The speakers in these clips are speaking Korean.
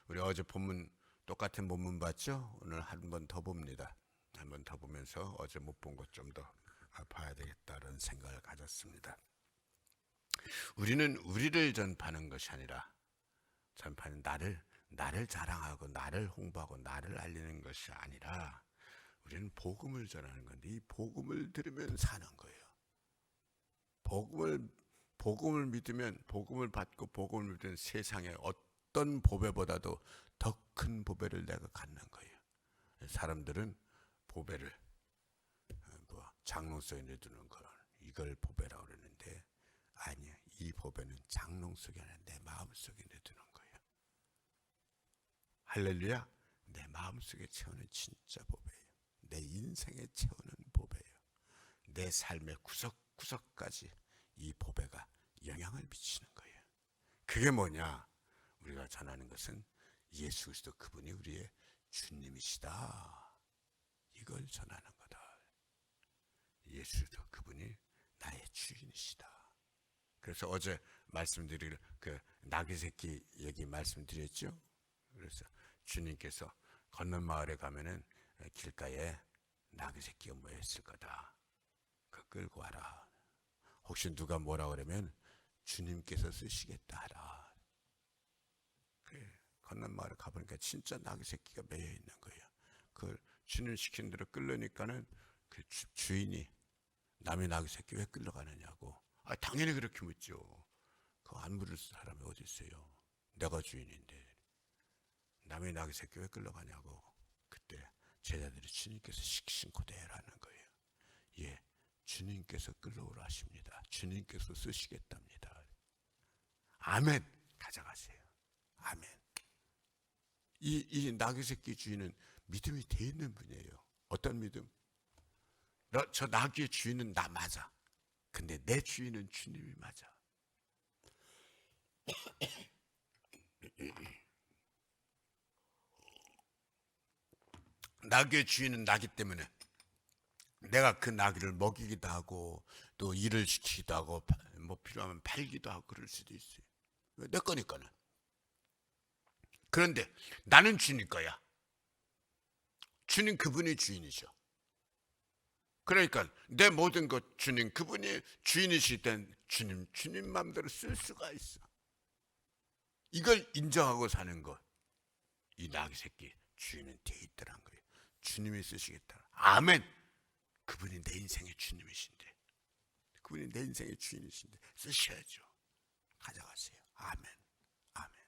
우리 어제 본문 똑같은 본문 봤죠? 오늘 한 번 더 봅니다. 한 번 더 보면서 어제 못 본 것 좀 더 봐야 되겠다는 생각을 가졌습니다. 우리는 우리를 전파하는 것이 아니라 전파는 나를 자랑하고 나를 홍보하고 나를 알리는 것이 아니라 우리는 복음을 전하는 건데 이 복음을 들으면 사는 거예요. 복음을 믿으면 복음을 받고 복음을 믿으면 세상에 어떤 보배보다도 더 큰 보배를 내가 갖는 거예요. 사람들은 보배를 장롱 속에 넣어두는 걸 이걸 보배라고 그러는데 아니야. 이 보배는 장롱 속에 아니라 내 마음 속에 넣어두는 거예요. 할렐루야. 내 마음 속에 채우는 진짜 보배예요. 내 인생에 채우는 보배예요. 내 삶의 구석구석까지 이 보배가 영향을 미치는 거예요. 그게 뭐냐? 우리가 전하는 것은 예수 그리스도 그분이 우리의 주님이시다. 이걸 전하는 거다. 예수도 그분이 나의 주인이시다. 그래서 어제 말씀드릴 그 나귀 새끼 얘기 말씀드렸죠. 그래서 주님께서 건넌 마을에 가면은 길가에 나귀 새끼가 모여 있을 거다. 그 끌고 와라. 혹시 누가 뭐라 그러면 주님께서 쓰시겠다 하라. 그래, 건넌 마을에 가보니까 진짜 나귀 새끼가 매여 있는 거예요. 그걸 주님 시킨 대로 끌려니까는 그 주인이 남의 나귀 새끼 왜 끌려가느냐고. 당연히 그렇게 묻죠. 그거 안 물을 사람이 어디 있어요. 내가 주인인데 남의 나귀 새끼 왜 끌려가냐고. 그때 제자들이 주님께서 시키신 그대로라는 거예요. 예, 주님께서 끌려오라 하십니다. 주님께서 쓰시겠답니다. 아멘. 가져가세요. 아멘. 이 나귀 새끼 주인은 믿음이 돼 있는 분이에요. 어떤 믿음? 저 나귀의 주인은 나 맞아. 근데 내 주인은 주님이 맞아. 나귀의 주인은 나기 때문에 내가 그 나귀를 먹이기도 하고 또 일을 시키기도 하고 뭐 필요하면 팔기도 하고 그럴 수도 있어요. 내 거니까는. 그런데 나는 주님 거야. 주님 그분이 주인이셔. 그러니까 내 모든 것 주님 그분이 주인이실 땐 주님 마음대로 쓸 수가 있어. 이걸 인정하고 사는 것. 이 나귀 새끼 주인은 돼 있더란 거예요. 주님이 쓰시겠다. 아멘. 그분이 내 인생의 주님이신데 그분이 내 인생의 주인이신데 쓰셔야죠. 가져가세요. 아멘. 아멘.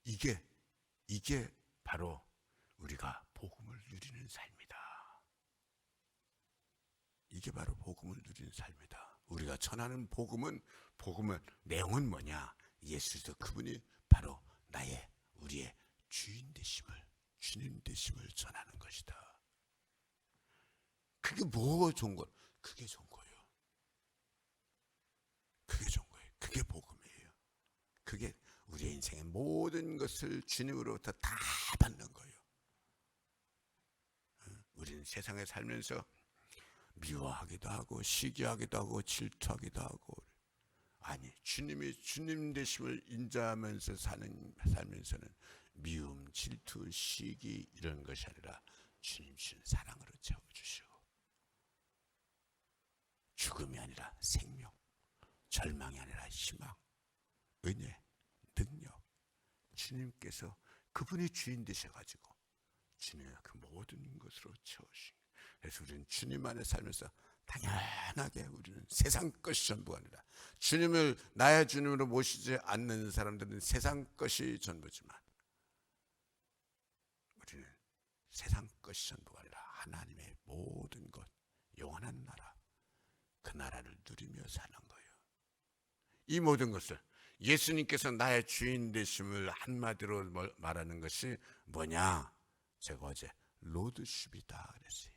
이게 바로 우리가 복음을 누리는 삶이다. 이게 바로 복음을 누리는 삶이다. 우리가 전하는 복음의 내용은 뭐냐? 예수도 그분이 바로 우리의 주인 되심을, 주님 되심을 전하는 것이다. 그게 뭐가 좋은 거예요? 그게 좋은 거예요. 그게 좋은 거예요. 그게 복음이에요. 그게 우리의 인생의 모든 것을 주님으로부터 다 받는 거예요. 우리는 세상에 살면서 미워하기도 하고 시기하기도 하고 질투하기도 하고 아니 주님이 주님 되심을 인정하면서 살면서는 미움, 질투, 시기 이런 것이 아니라 주님 주신 사랑으로 채워주시고 죽음이 아니라 생명, 절망이 아니라 희망, 은혜, 능력 주님께서 그분이 주인 되셔가지고 주님의 그 모든 것으로 채우시고 그래서 우리는 주님 안에 살면서 당연하게 우리는 세상 것이 전부가 아니라 주님을 나의 주님으로 모시지 않는 사람들은 세상 것이 전부지만 우리는 세상 것이 전부가 아니라 하나님의 모든 것 영원한 나라 그 나라를 누리며 사는 거예요. 이 모든 것을 예수님께서 나의 주인 되심을 한마디로 말하는 것이 뭐냐? 제가 어제 로드십이다 그랬어요.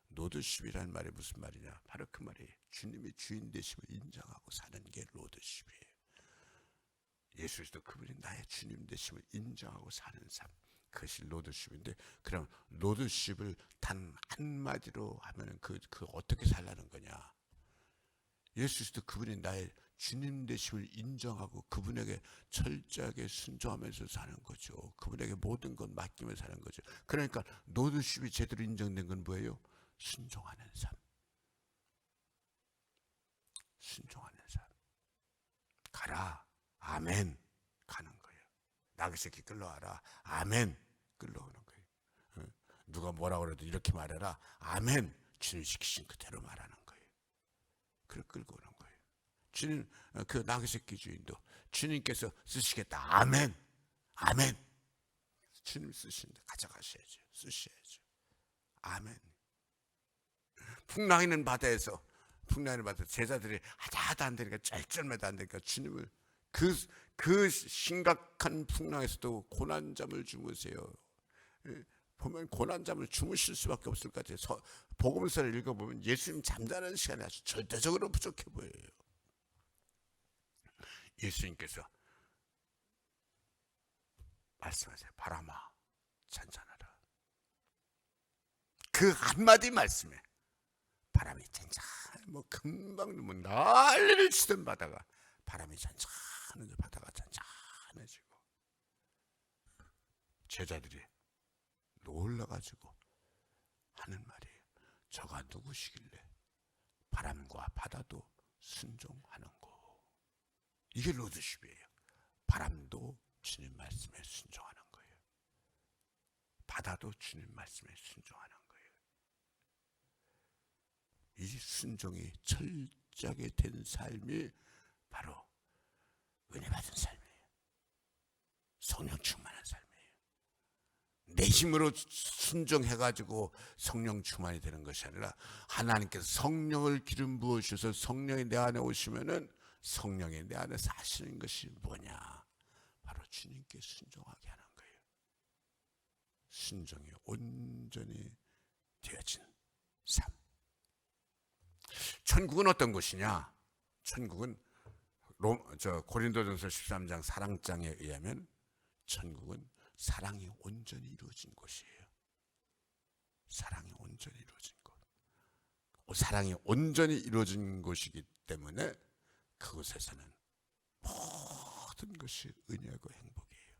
로드십이라는 말이 무슨 말이냐? 바로 그 말이에요. 주님이 주인 되심을 인정하고 사는 게 로드십이에요. 예수 그리스도 그분이 나의 주님 되심을 인정하고 사는 삶. 그것이 로드십인데 그럼 로드십을 단 한마디로 하면 그 어떻게 살라는 거냐? 예수 그리스도 그분이 나의 주님 되심을 인정하고 그분에게 철저하게 순종하면서 사는 거죠. 그분에게 모든 것 맡기며 사는 거죠. 그러니까 노드십이 제대로 인정된 건 뭐예요? 순종하는 삶. 순종하는 삶. 가라. 아멘. 가는 거예요. 나귀 새끼 끌러와라. 아멘. 끌러오는 거예요. 누가 뭐라고 그래도 이렇게 말해라. 아멘. 주님 시키신 그대로 말하는 거예요. 그걸 끌고 오는 거예요. 주님, 그 나귀 새끼 주인도 주님께서 쓰시겠다. 아멘. 아멘. 주님 쓰신다. 가져가셔야죠. 쓰셔야죠. 아멘. 풍랑이는 바다에서 제자들이 하다하다 안 되니까 짤짤매도 안 되니까 주님을 그 심각한 풍랑에서도 고난잠을 주무세요. 보면 고난잠을 주무실 수밖에 없을 것 같아요. 복음서를 읽어보면 예수님 잠자는 시간이 아주 절대적으로 부족해 보여요. 예수님께서 말씀하세요. 바람아 잔잔하라. 그 한마디 말씀에 바람이 잔잔, 금방 난리를 치던 바다가 바람이 잔잔해져 바다가 잔잔해지고 제자들이 놀라가지고 하는 말이에요. 저가 누구시길래 바람과 바다도 순종하는고. 이게 로드십이에요. 바람도 주님 말씀에 순종하는 거예요. 바다도 주님 말씀에 순종하는 거예요. 이 순종이 철저하게 된 삶이 바로 은혜 받은 삶이에요. 성령 충만한 삶이에요. 내 힘으로 순종해가지고 성령 충만이 되는 것이 아니라 하나님께서 성령을 기름 부으셔서 성령이 내 안에 오시면은 성령이 내 안에 사시는 것이 뭐냐? 바로 주님께 순종하게 하는 거예요. 순종이 온전히 되어진 삶. 천국은 어떤 곳이냐? 천국은 고린도전서 13장 사랑장에 의하면 천국은 사랑이 온전히 이루어진 곳이에요. 사랑이 온전히 이루어진 곳. 사랑이 온전히 이루어진 곳이기 때문에 그곳에서는 모든 것이 은혜하고 행복이에요.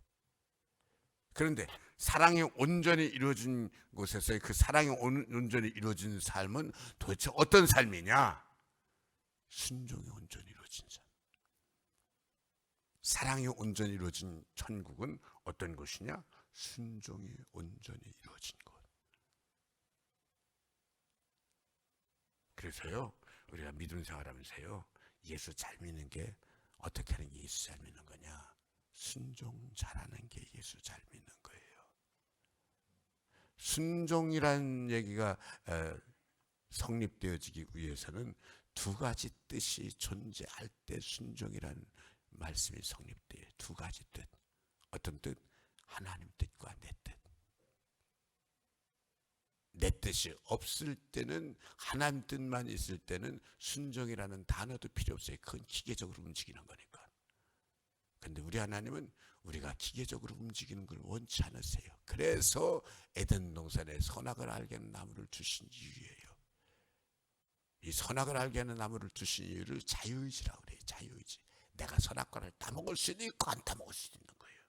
그런데 사랑이 온전히 이루어진 곳에서의 그 사랑이 온전히 이루어진 삶은 도대체 어떤 삶이냐? 순종이 온전히 이루어진 삶. 사랑이 온전히 이루어진 천국은 어떤 곳이냐? 순종이 온전히 이루어진 곳. 그래서요, 우리가 믿음 생활하면서요, 예수 잘 믿는 게 어떻게 하는 게 예수 잘 믿는 거냐? 순종 잘하는 게 예수 잘 믿는 거예요. 순종이라는 얘기가 성립되어지기 위해서는 두 가지 뜻이 존재할 때 순종이라는 말씀이 성립돼요. 두 가지 뜻. 어떤 뜻? 하나님 뜻과 내 뜻. 내 뜻이 없을 때는, 하나님 뜻만 있을 때는 순종이라는 단어도 필요 없어요. 그건 기계적으로 움직이는 거니까. 근데 우리 하나님은 우리가 기계적으로 움직이는 걸 원치 않으세요. 그래서 에덴 동산에 선악을 알게 하는 나무를 주신 이유예요. 이 선악을 알게 하는 나무를 주신 이유를 자유의지라고 그래요. 자유의지. 내가 선악과를 따먹을 수도 있고 안 따먹을 수도 있는 거예요.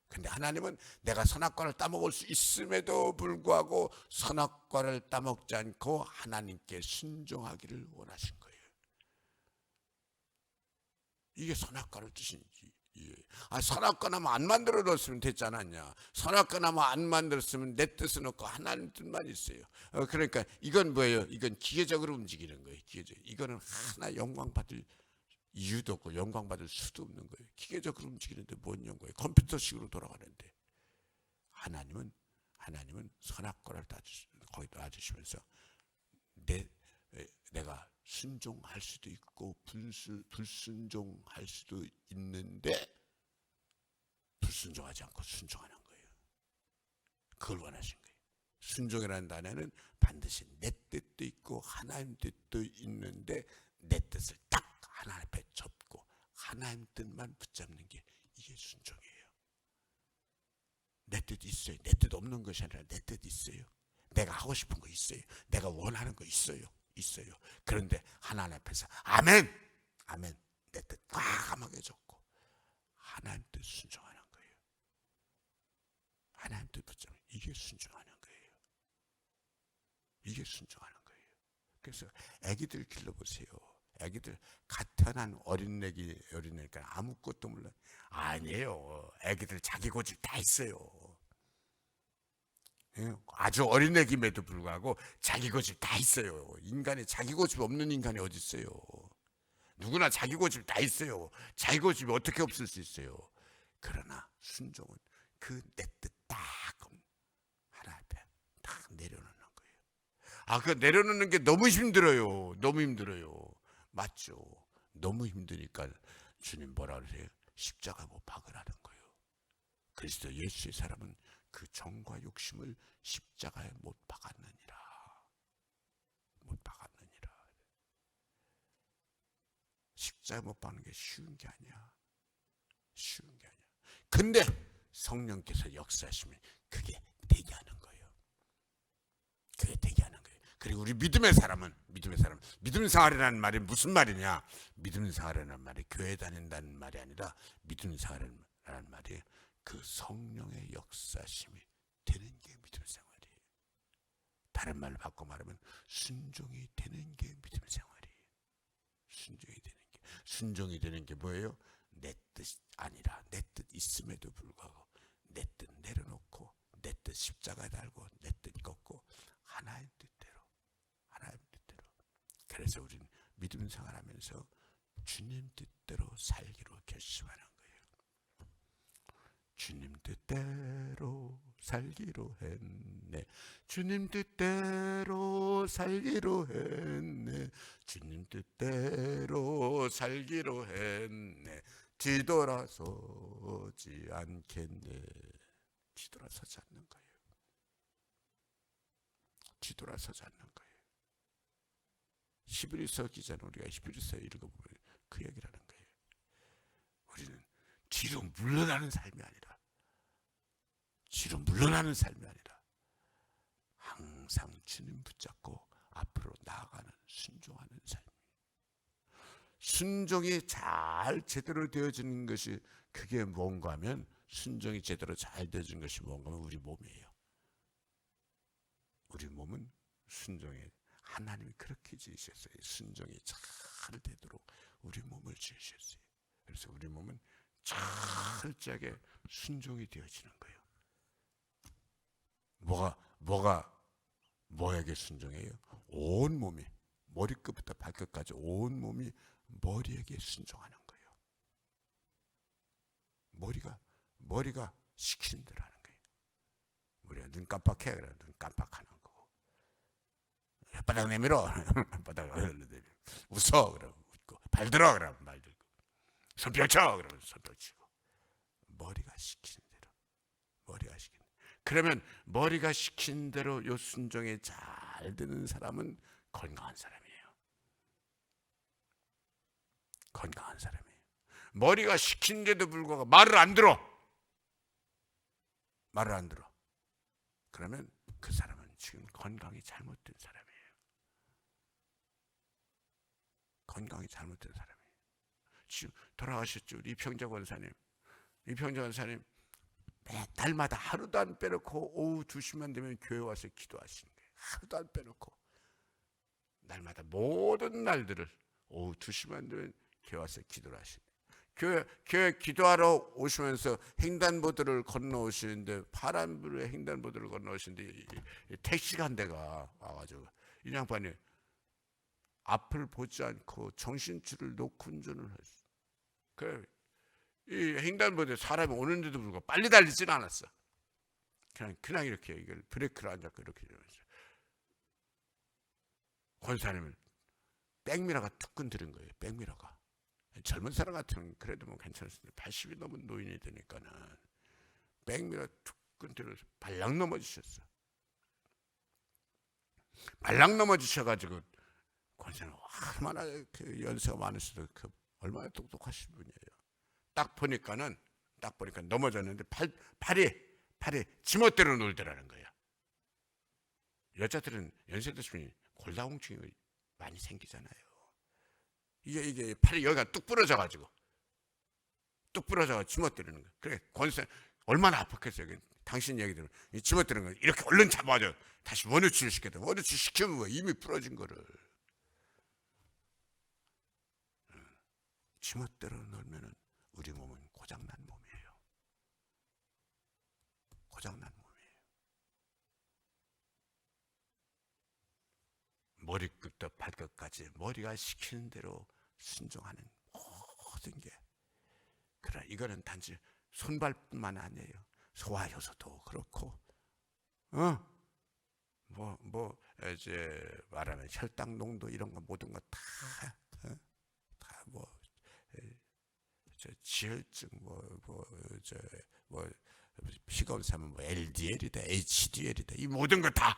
근데 하나님은 내가 선악과를 따먹을 수 있음에도 불구하고 선악과를 따먹지 않고 하나님께 순종하기를 원하신 거예요. 이게 선악과를 주신 이유예요. 선악과 나무 안 만들어 놨으면 됐지 않았냐? 선악과 나무 안 만들었으면 내 뜻은 없고 하나님 뜻만 있어요. 그러니까 이건 뭐예요? 이건 기계적으로 움직이는 거예요. 기계적. 이거는 하나 영광 받을 이유도 없고 영광 받을 수도 없는 거예요. 기계적으로 움직이는데 뭔 영광이에요? 컴퓨터식으로 돌아가는데. 하나님은 선악과를 거기다 놔주시면서 내가 순종할 수도 있고 불순종할 수도 있는데 불순종하지 않고 순종하는 거예요. 그걸 원하신 거예요. 순종이라는 단어는 반드시 내 뜻도 있고 하나님 뜻도 있는데 내 뜻을 딱 하나님 앞에 접고 하나님 뜻만 붙잡는 게 이게 순종이에요. 내 뜻 있어요. 내 뜻 없는 것이 아니라 내 뜻 있어요. 내가 하고 싶은 거 있어요. 내가 원하는 거 있어요. 그런데 하나님 앞에서 아멘, 아멘. 내 뜻 과감하게 줬고 하나님 뜻 순종하는 거예요. 하나님 뜻 붙잡는 이게 순종하는 거예요. 이게 순종하는 거예요. 그래서 아기들 길러보세요. 아기들 갓 태어난 어린애니까 아무것도 몰라. 아니에요. 아기들 자기 고집 다 있어요. 아주 어린애임에도 불구하고 자기 고집 다 있어요. 인간이 자기 고집 없는 인간이 어디 있어요. 누구나 자기 고집 다 있어요. 자기 고집이 어떻게 없을 수 있어요. 그러나 순종은 그 내 뜻 딱 하나 앞에 딱 내려놓는 거예요. 그 내려놓는 게 너무 힘들어요. 너무 힘들어요. 맞죠. 너무 힘드니까 주님 뭐라 그러세요? 십자가 못 박으라는 거예요. 그리스도 예수의 사람은 그 정과 욕심을 십자가에 못 박았느니라. 못 박았느니라. 십자가에 못 박는 게 쉬운 게 아니야. 쉬운 게 아니야. 근데 성령께서 역사하시면 그게 되게 하는 거예요. 그게 되게 하는 거예요. 그리고 우리 믿음의 사람 믿음 생활이라는 말이 무슨 말이냐? 믿음 생활이라는 말이 교회 다닌다는 말이 아니라 믿음 생활이라는 말이 그 성령의 역사심이 되는 게 믿음 생활이에요. 다른 말로 바꿔 말하면 순종이 되는 게 믿음 생활이에요. 순종이 되는 게 뭐예요? 내 뜻 아니라 내 뜻 있음에도 불구하고 내 뜻 내려놓고 내 뜻 십자가에 달고 내 뜻 꺾고 하나님 뜻대로. 그래서 우리는 믿음 생활하면서 주님 뜻대로 살기로 결심하는 거예요. 주님 뜻대로 살기로 했네. 주님 뜻대로 살기로 했네. 주님 뜻대로 살기로 했네. 뒤돌아서지 않겠네. 뒤돌아서지 않는 거예요. 뒤돌아서지 않는 거예요. 히브리서 기자는 우리가 히브리서 읽어보면 그 얘기를 하는 거예요. 우리는 뒤로 물러나는 삶이 아니라 항상 주님 붙잡고 앞으로 나아가는 순종하는 삶이에요. 순종이 잘 제대로 되어지는 것이 그게 뭔가 하면 순종이 제대로 잘 되어지는 것이 뭔가 하면 우리 몸이에요. 우리 몸은 순종에 하나님이 그렇게 지으셨어요. 순종이 잘 되도록 우리 몸을 지으셨어요. 그래서 우리 몸은 철저하게 순종이 되어지는 거예요. 뭐에게 순종해요? 온 몸이 머리끝부터 발끝까지 온 몸이 머리에게 순종하는 거예요. 머리가 시키는 대로 하는 거예요. 우리가 눈 깜빡해 그래 눈 깜빡하는 거고 혓바닥 내밀어 혓바닥 내밀어 웃어 그러면 웃고 발 들어 그러면 발 들고 손 펼쳐 그러면 손 펼치고 머리가 시키는 대로 그러면 머리가 시킨 대로 요 순종에 잘 되는 사람은 건강한 사람이에요. 건강한 사람이에요. 머리가 시킨데도 불구하고 말을 안 들어. 그러면 그 사람은 지금 건강이 잘못된 사람이에요. 건강이 잘못된 사람이에요. 지금 돌아가셨죠. 우리 이평자 권사님 달마다 하루도 안 빼놓고 오후 2시만 되면 교회 와서 기도하시는 거예요. 하루도 안 빼놓고 날마다 모든 날들을 오후 2시만 되면 교회 와서 기도를 하시는 거예요. 교회 기도하러 오시면서 횡단보도를 건너오시는데 파란불에 횡단보도를 건너오시는데 택시가 한 대가 와가지고 이 양반이 앞을 보지 않고 정신줄을 놓고 운전을 했어. 그래. 이 횡단보도에 사람이 오는데도 불구하고 빨리 달리지는 않았어. 그냥 이렇게 이걸 브레이크를 안 잡고 이렇게 이러면서 권사님은 백미러가 툭 건드린 거예요. 백미러가 젊은 사람 같으면 그래도 뭐 괜찮았는데 80이 넘은 노인이 되니까는 백미러 툭 건드려서 발락 넘어지셨어. 발락 넘어지셔가지고 권사님 얼마나 그 연세가 많으셔도 얼마나 똑똑하신 분이에요. 딱 보니까 넘어졌는데 팔이 지멋대로 놀더라는 거야. 여자들은 연세 드시면 골다공증이 많이 생기잖아요. 이게 팔이 여기가 뚝 부러져가지고 주먹 때리는 거야. 그래 권세 얼마나 아팠겠어요. 당신 얘기 들으면 주먹 때리는 거 이렇게 얼른 잡아줘. 다시 원위치를 시켜야 돼. 원위치 시키면 뭐 이미 부러진 거를 주먹대로 놀면은 우리 몸은 고장난 몸이에요. 고장난 몸이에요. 머리끝부터 발끝까지 머리가 시키는 대로 순종하는 모든 게, 그래 이거는 단지 손발뿐만 아니에요. 소화효소도 그렇고, 이제 말하면 혈당 농도 이런 거 모든 거 다 지혈증 피검사면 LDL이다 HDL이다 이 모든 거 다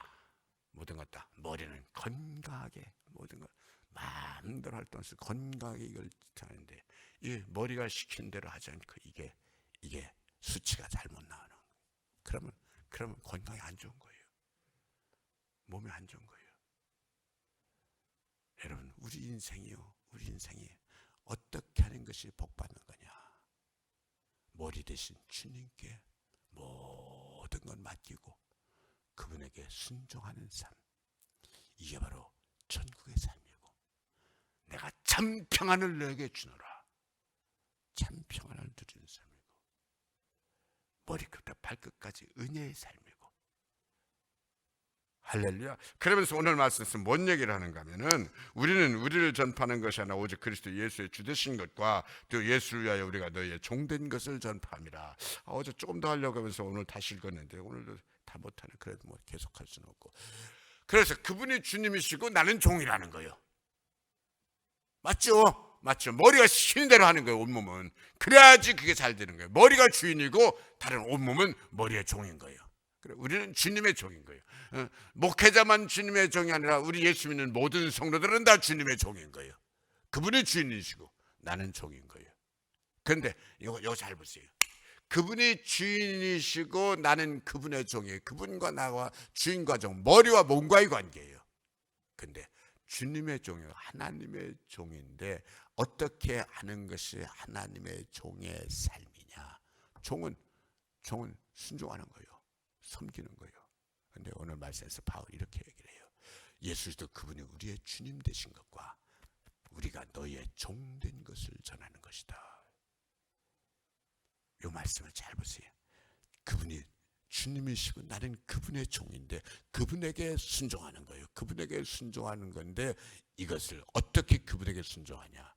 머리는 건강하게 모든 걸 마음대로 활동해서 건강하게 이걸 하는데, 이 머리가 시킨 대로 하지 않고 이게 수치가 잘못 나오는, 그러면 건강이 안 좋은 거예요. 몸이 안 좋은 거예요. 여러분 우리 인생이 어떻게 하는 것이 복받는 거냐? 머리 대신 주님께 모든 걸 맡기고 그분에게 순종하는 삶, 이게 바로 천국의 삶이고, 내가 참 평안을 너에게 주노라, 참 평안을 누리는 삶이고, 머리끝부터 발끝까지 은혜의 삶이고. 할렐루야. 그러면서 오늘 말씀에서 뭔 얘기를 하는가 하면은, 우리는 우리를 전파하는 것이 아니라 오직 그리스도 예수의 주 되신 것과 또 예수를 위하여 우리가 너희의 종된 것을 전파함이라. 어제 조금 더 하려고 하면서 오늘 다시 읽었는데 오늘도 다 못하네. 그래도 뭐 계속할 수는 없고. 그래서 그분이 주님이시고 나는 종이라는 거예요. 맞죠? 머리가 시키는 대로 하는 거예요. 온몸은. 그래야지 그게 잘 되는 거예요. 머리가 주인이고 다른 온몸은 머리의 종인 거예요. 그래, 우리는 주님의 종인 거예요. 목회자만 주님의 종이 아니라 우리 예수 믿는 모든 성도들은 다 주님의 종인 거예요. 그분이 주인이시고 나는 종인 거예요. 그런데 이거 잘 보세요. 그분이 주인이시고 나는 그분의 종이에요. 그분과 나와 주인과 종, 머리와 몸과의 관계예요. 근데 주님의 종이에요. 하나님의 종인데 어떻게 하는 것이 하나님의 종의 삶이냐? 종은 순종하는 거예요. 섬기는 거예요. 근데 오늘 말씀에서 바울이 이렇게 얘기를 해요. 예수 그리스도 그분이 우리의 주님 되신 것과 우리가 너희의 종된 것을 전하는 것이다. 이 말씀을 잘 보세요. 그분이 주님이시고 나는 그분의 종인데 그분에게 순종하는 거예요. 그분에게 순종하는 건데, 이것을 어떻게 그분에게 순종하냐?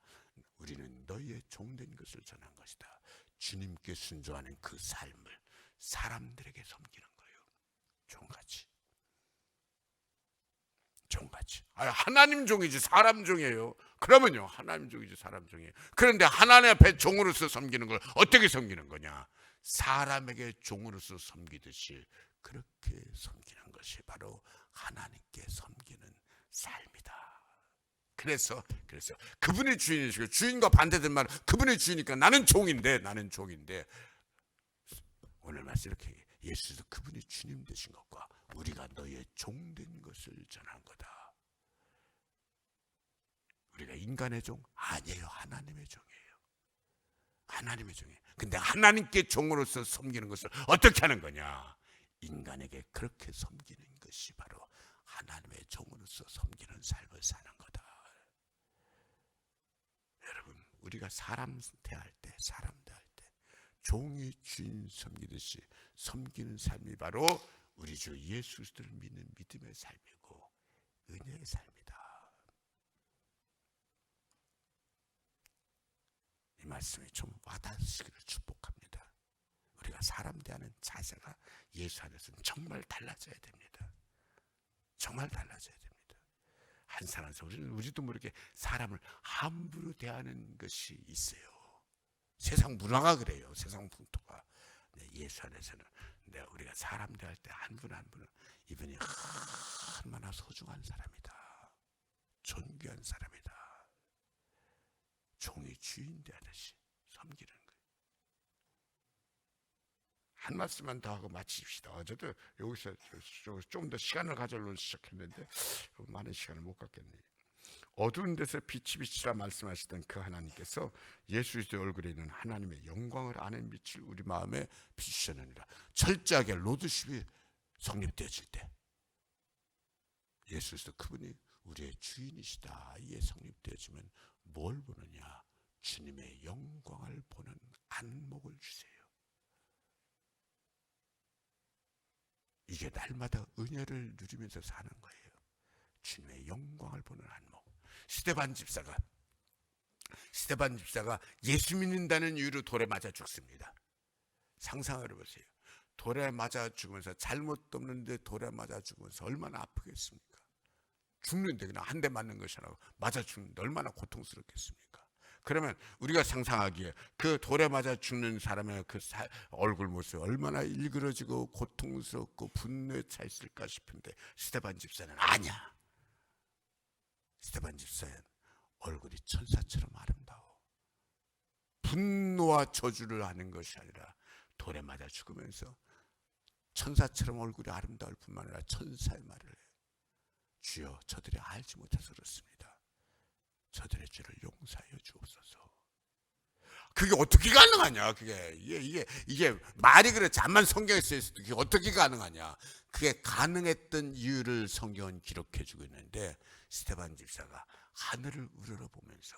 우리는 너희의 종된 것을 전한 것이다. 주님께 순종하는 그 삶을 사람들에게 섬기는 거예요. 종같이. 하나님 종이지 사람 종이에요. 그러면요, 하나님 종이지 사람 종이에요. 그런데 하나님 앞에 종으로서 섬기는 걸 어떻게 섬기는 거냐? 사람에게 종으로서 섬기듯이 그렇게 섬기는 것이 바로 하나님께 섬기는 삶이다. 그래서 그분이 주인이시고, 주인과 반대된 말은 그분이 주인이니까 나는 종인데 오늘 말씀 이렇게 얘기해요. 예수도 그분이 주님 되신 것과 우리가 너희의 종된 것을 전한 거다. 우리가 인간의 종? 아니에요. 하나님의 종이에요. 하나님의 종이에요. 근데 하나님께 종으로서 섬기는 것을 어떻게 하는 거냐? 인간에게 그렇게 섬기는 것이 바로 하나님의 종으로서 섬기는 삶을 사는 거다. 여러분, 우리가 사람 대할 때 종이 주인 섬기듯이 섬기는 삶이 바로 우리 주 예수 그리스도를 믿는 믿음의 삶이고 은혜의 삶이다. 이 말씀이 좀 와닿으시기를 축복합니다. 우리가 사람 대하는 자세가 예수 안에서는 정말 달라져야 됩니다. 정말 달라져야 됩니다. 한 사람에서 우리도 모르게 사람을 함부로 대하는 것이 있어요. 세상 문화가 그래요. 세상 풍토가. 예수 안에서는 우리가 사람 대할 때 한 분 한 분은 이분이 얼마나 소중한 사람이다. 존귀한 사람이다. 종이 주인 대하듯이 섬기는 거예요. 한 말씀만 더 하고 마칩시다. 어제도 여기서 좀 더 시간을 가져려고 시작했는데 많은 시간을 못 갖겠네요. 어두운 데서 빛이 비치라 말씀하시던 그 하나님께서 예수 그리스도의 얼굴에 있는 하나님의 영광을 아는 빛을 우리 마음에 비추셨느니라. 철저하게 로드십이 성립되어질 때 예수 그리스도 그분이 우리의 주인이시다 이에 성립되어지면 뭘 보느냐? 주님의 영광을 보는 안목을 주세요. 이게 날마다 은혜를 누리면서 사는 거예요. 주님의 영광을 보는 안목. 스데반 집사가 예수 믿는다는 이유로 돌에 맞아 죽습니다. 상상을 해보세요. 돌에 맞아 죽으면서 잘못도 없는데 돌에 맞아 죽으면서 얼마나 아프겠습니까? 죽는데 그냥 한 대 맞는 것이 아니라 맞아 죽는데 얼마나 고통스럽겠습니까? 그러면 우리가 상상하기에 그 돌에 맞아 죽는 사람의 그 얼굴 모습이 얼마나 일그러지고 고통스럽고 분노에 차 있을까 싶은데 스데반 집사는 아니야. 스데반 집사는 얼굴이 천사처럼 아름다워. 분노와 저주를 하는 것이 아니라 돌에 맞아 죽으면서 천사처럼 얼굴이 아름다울 뿐만 아니라 천사의 말을 해요. 주여, 저들이 알지 못해서 그렇습니다. 저들의 죄를 용서하여 주옵소서. 그게 어떻게 가능하냐? 이게 말이 그렇지 않만 성경에 써 있어도 그게 어떻게 가능하냐? 그게 가능했던 이유를 성경은 기록해 주고 있는데 스데반 집사가 하늘을 우러러보면서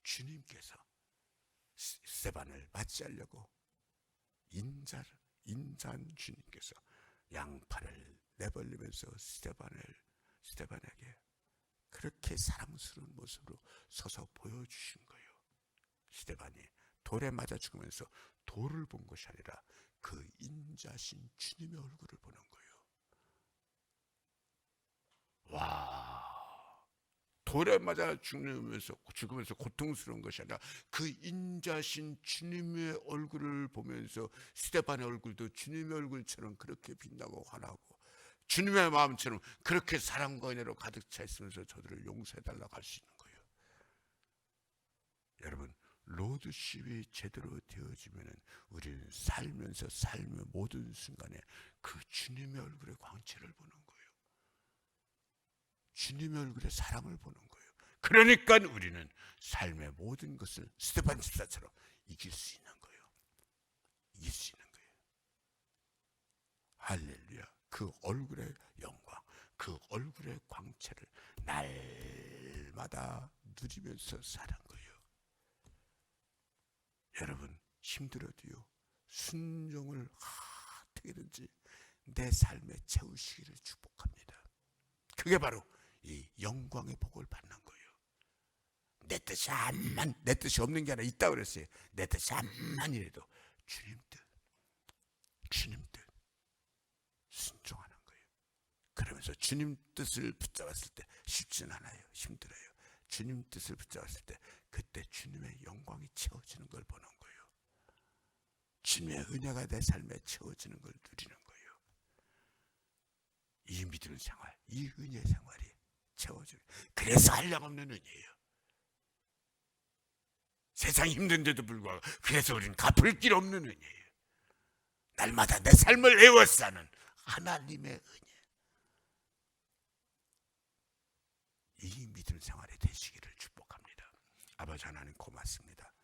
주님께서 스데반을 맞이하려고 인자한 주님께서 양팔을 내벌리면서 스데반에게 그렇게 사랑스러운 모습으로 서서 보여주신 거예요. 스데반이 돌에 맞아 죽으면서 돌을 본 것이 아니라 그 인자신 주님의 얼굴을 보는 거예요. 와, 돌에 맞아 죽으면서 고통스러운 것이 아니라 그 인자신 주님의 얼굴을 보면서 스데반의 얼굴도 주님의 얼굴처럼 그렇게 빛나고 환하고 주님의 마음처럼 그렇게 사랑과 은혜로 가득 차 있으면서 저들을 용서해달라고 할 수 있는 거예요. 여러분, 로드십이 제대로 되어지면 우리는 살면서 삶의 모든 순간에 그 주님의 얼굴의 광채를 보는 거예요. 주님의 얼굴의 사랑을 보는 거예요. 그러니까 우리는 삶의 모든 것을 스데반 집사처럼 이길 수 있는 거예요. 이길 수 있는 거예요. 할렐루야. 그 얼굴의 영광, 그 얼굴의 광채를 날마다 누리면서 사는 거예요. 여러분, 힘들어도요, 순종을 어떻게든지 내 삶에 채우시기를 축복합니다. 그게 바로 이 영광의 복을 받는 거예요. 내 뜻이 없는 게 아니라 있다고 그랬어요. 내 뜻이 암만이라도 주님 뜻 순종하는 거예요. 그러면서 주님 뜻을 붙잡았을 때 쉽진 않아요. 힘들어요. 주님 뜻을 붙잡았을 때 그때 주님의 영광이 채워지는 걸 보는 거예요. 주님의 은혜가 내 삶에 채워지는 걸 누리는 거예요. 이 믿음 생활, 이 은혜 생활이 채워져요. 그래서 한량없는 은혜예요. 세상이 힘든데도 불구하고 그래서 우리는 갚을 길 없는 은혜예요. 날마다 내 삶을 애워싸는 하나님의 은혜. 이 믿음 생활이 되시기를 축복합니다. 아버지 하나님 고맙습니다.